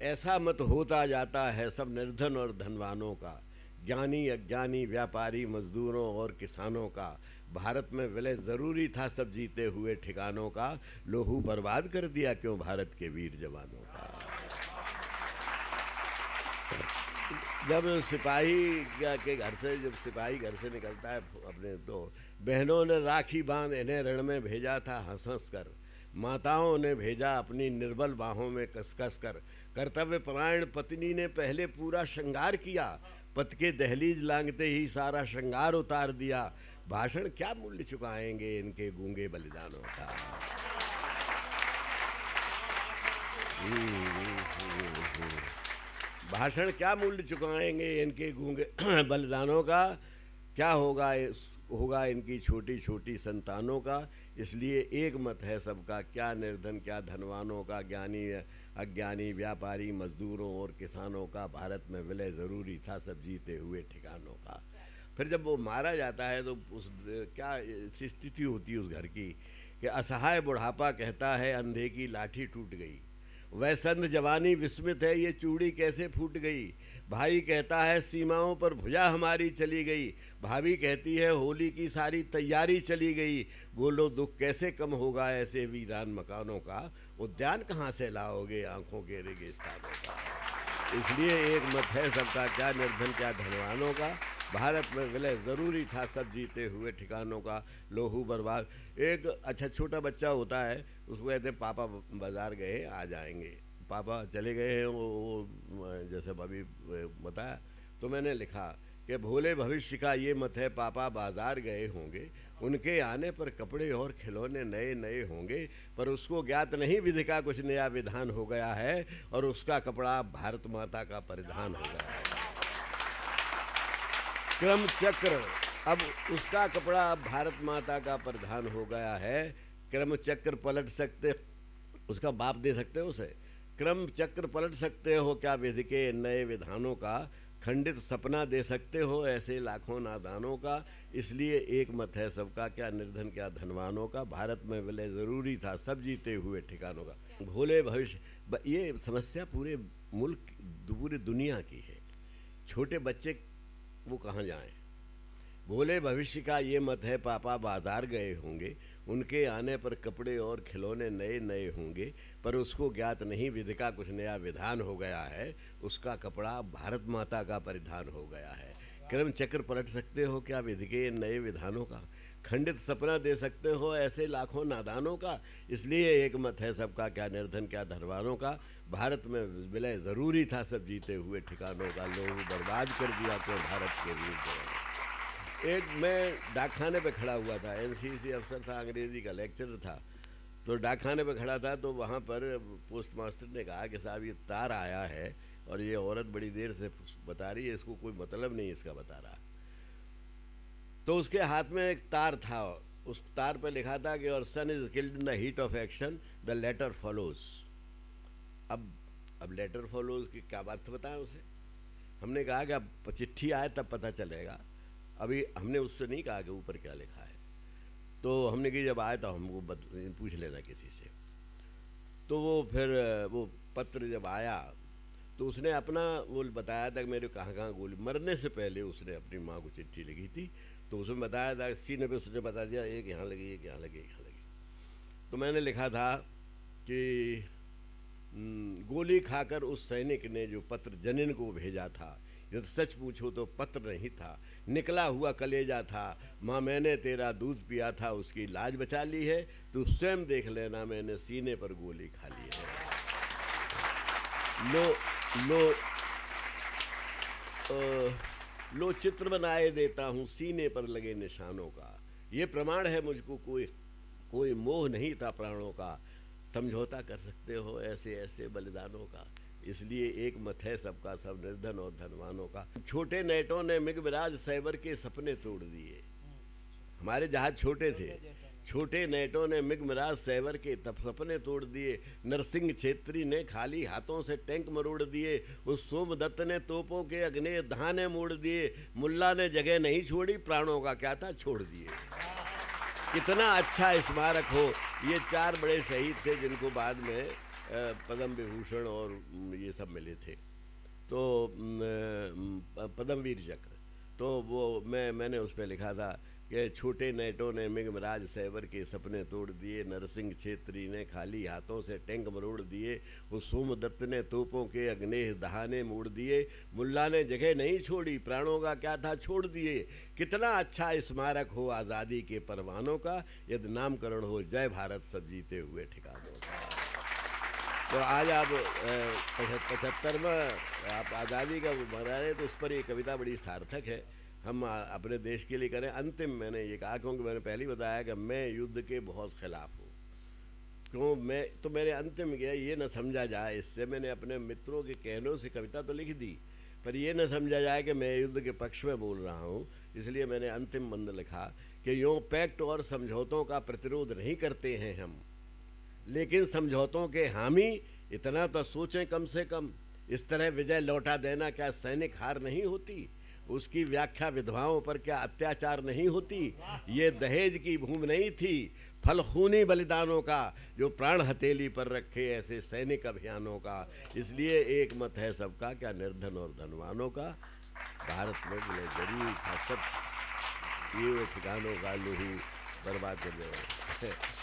ऐसा मत होता जाता है सब निर्धन और धनवानों का, ज्ञानी अज्ञानी व्यापारी मजदूरों और किसानों का, भारत में विलय ज़रूरी था सब जीते हुए ठिकानों का, लोहू बर्बाद कर दिया क्यों भारत के वीर जवानों का। जब सिपाही के घर से, जब सिपाही घर से निकलता है अपने, तो बहनों ने राखी बांध इन्हें रण में भेजा था हंस हंस कर, माताओं ने भेजा अपनी निर्बल बाहों में कस कस कर, कर्तव्य परायण पत्नी ने पहले पूरा श्रृंगार किया, पति के दहलीज लांघते ही सारा श्रृंगार उतार दिया, भाषण क्या मूल्य चुकाएंगे इनके गूंगे बलिदानों का। भाषण क्या मूल्य चुकाएंगे इनके गूंगे बलिदानों का, क्या होगा इनकी छोटी छोटी संतानों का। इसलिए एक मत है सबका, क्या निर्धन क्या धनवानों का, ज्ञानी अज्ञानी व्यापारी मजदूरों और किसानों का, भारत में विलय ज़रूरी था सब जीते हुए ठिकानों का। फिर जब वो मारा जाता है तो उस क्या स्थिति होती है उस घर की कि असहाय बुढ़ापा कहता है अंधे की लाठी टूट गई, वैसंध जवानी विस्मित है ये चूड़ी कैसे फूट गई, भाई कहता है सीमाओं पर भुजा हमारी चली गई, भाभी कहती है होली की सारी तैयारी चली गई, बोलो दुख कैसे कम होगा ऐसे वीरान मकानों का, उद्यान कहाँ से लाओगे आंखों के रेगिस्तानों का। इसलिए एक मत है सबका, क्या निर्धन क्या धनवानों का, भारत में विलय ज़रूरी था सब जीते हुए ठिकानों का, लोहू बर्बाद। एक अच्छा छोटा बच्चा होता है, उसको कहते हैं पापा बाज़ार गए आ जाएंगे, पापा चले गए हैं वो जैसे अभी बताया। तो मैंने लिखा कि भोले भविष्य का ये मत है, पापा बाज़ार गए होंगे, उनके आने पर कपड़े और खिलौने नए नए होंगे, पर उसको ज्ञात नहीं विधि का कुछ नया विधान हो गया है और उसका कपड़ा भारत माता का परिधान हो गया है। क्रम चक्र, अब उसका कपड़ा भारत माता का परिधान हो गया है। क्रम चक्र पलट सकते, उसका बाप दे सकते हो उसे, क्रम चक्र पलट सकते हो क्या विधि के नए विधानों का, खंडित सपना दे सकते हो ऐसे लाखों नादानों का। इसलिए एक मत है सबका, क्या निर्धन क्या धनवानों का, भारत में विलय ज़रूरी था सब जीते हुए ठिकानों का। भोले भविष्य, ये समस्या पूरे मुल्क पूरी दुनिया की है। छोटे बच्चे वो कहाँ जाएं। भोले भविष्य का ये मत है, पापा बाजार गए होंगे, उनके आने पर कपड़े और खिलौने नए नए होंगे, पर उसको ज्ञात नहीं विधि का कुछ नया विधान हो गया है, उसका कपड़ा भारत माता का परिधान हो गया है। क्रम चक्र पलट सकते हो क्या विधि के नए विधानों का, खंडित सपना दे सकते हो ऐसे लाखों नादानों का। इसलिए एक मत है सबका, क्या निर्धन क्या धनवानों का, भारत में विलय ज़रूरी था सब जीते हुए ठिकानों का, लोग बर्बाद कर दिया तो भारत के वीर जवान। एक मैं डाकखाने पे खड़ा हुआ था, एनसीसी अफसर था, अंग्रेजी का लेक्चरर था, तो डाकखाने पे खड़ा था, तो वहाँ पर पोस्ट मास्टर ने कहा कि साहब ये तार आया है और ये औरत बड़ी देर से बता रही है, इसको कोई मतलब नहीं इसका बता रहा। तो उसके हाथ में एक तार था, उस तार पर लिखा था कि our son is killed in the heat of action, the letter follows. अब लेटर फॉलोज की क्या बात बताएं उसे। हमने कहा कि अब चिट्ठी आए तब पता चलेगा, अभी हमने उससे नहीं कहा कि ऊपर क्या लिखा है। तो हमने कि जब आए तो हमको पूछ लेना किसी से। तो वो फिर वो पत्र जब आया तो उसने अपना वो बताया था कि मेरे कहाँ कहाँ गोली, मरने से पहले उसने अपनी माँ को चिट्ठी लिखी थी, तो उसमें बताया था सीने पे उसने बता दिया एक यहाँ लगी एक यहाँ लगी एक यहाँ लगी। तो मैंने लिखा था कि गोली खाकर उस सैनिक ने जो पत्र जनिन को भेजा था, यदि सच पूछो तो पत्र नहीं था, निकला हुआ कलेजा था, माँ मैंने तेरा दूध पिया था उसकी लाज बचा ली है, तू स्वयं देख लेना मैंने सीने पर गोली खा ली है। लो चित्र बनाए देता हूँ सीने पर लगे निशानों का, ये प्रमाण है मुझको कोई मोह नहीं था प्राणों का, समझौता कर सकते हो ऐसे ऐसे बलिदानों का। इसलिए एक मत है सबका, सब निर्धन और धनवानों का। छोटे नेटों ने मिगविराज सैबर के सपने तोड़ दिए, हमारे जहाज छोटे थे, छोटे नेटों ने मिगविराज सैबर के सपने तोड़ दिए, नरसिंह छेत्री ने खाली हाथों से टैंक मरोड़ दिए, उस सोमदत्त ने तोपों के अग्नि धाने मोड़ दिए, मुल्ला ने जगह नहीं छोड़ी प्राणों का क्या था छोड़ दिए। कितना अच्छा स्मारक हो। ये चार बड़े शहीद थे जिनको बाद में पद्म विभूषण और ये सब मिले थे। तो पद्मवीर चक्र, तो वो मैंने उस पर लिखा था कि छोटे नेटों ने मिगमराज सैवर के सपने तोड़ दिए, नरसिंह छेत्री ने खाली हाथों से टैंक मरोड़ दिए, वो सोमदत्त ने तोपों के अग्नेह दहाने मोड़ दिए, मुल्ला ने जगह नहीं छोड़ी, प्राणों का क्या था छोड़ दिए, कितना अच्छा स्मारक हो आज़ादी के परवानों का, यदि नामकरण हो जय भारत सब जीते हुए ठिकानों का। तो आज आप 75वां आप आज़ादी का मना रहे हैं, तो उस पर ये कविता बड़ी सार्थक है। हम अपने देश के लिए करें। अंतिम मैंने ये कहा क्योंकि मैंने पहले ही बताया कि मैं युद्ध के बहुत खिलाफ हूँ। क्यों मेरे अंतिम गया ये न समझा जाए, इससे मैंने अपने मित्रों के कहनों से कविता तो लिख दी, पर ये न समझा जाए कि मैं युद्ध के पक्ष में बोल रहा हूँ। इसलिए मैंने अंतिम बंद लिखा कि यूँ पैक्ट और समझौतों का प्रतिरोध नहीं करते हैं हम, लेकिन समझौतों के हामी इतना तो सोचें कम से कम, इस तरह विजय लौटा देना क्या सैनिक हार नहीं होती, उसकी व्याख्या विधवाओं पर क्या अत्याचार नहीं होती, ये दहेज की भूमि नहीं थी, फल खूनी बलिदानों का, जो प्राण हथेली पर रखे ऐसे सैनिक अभियानों का। इसलिए एक मत है सबका, क्या निर्धन और धनवानों का, भारत में मिले गरीब सब ये ठिकानों का लोही बर्बाद कर रहे हैं।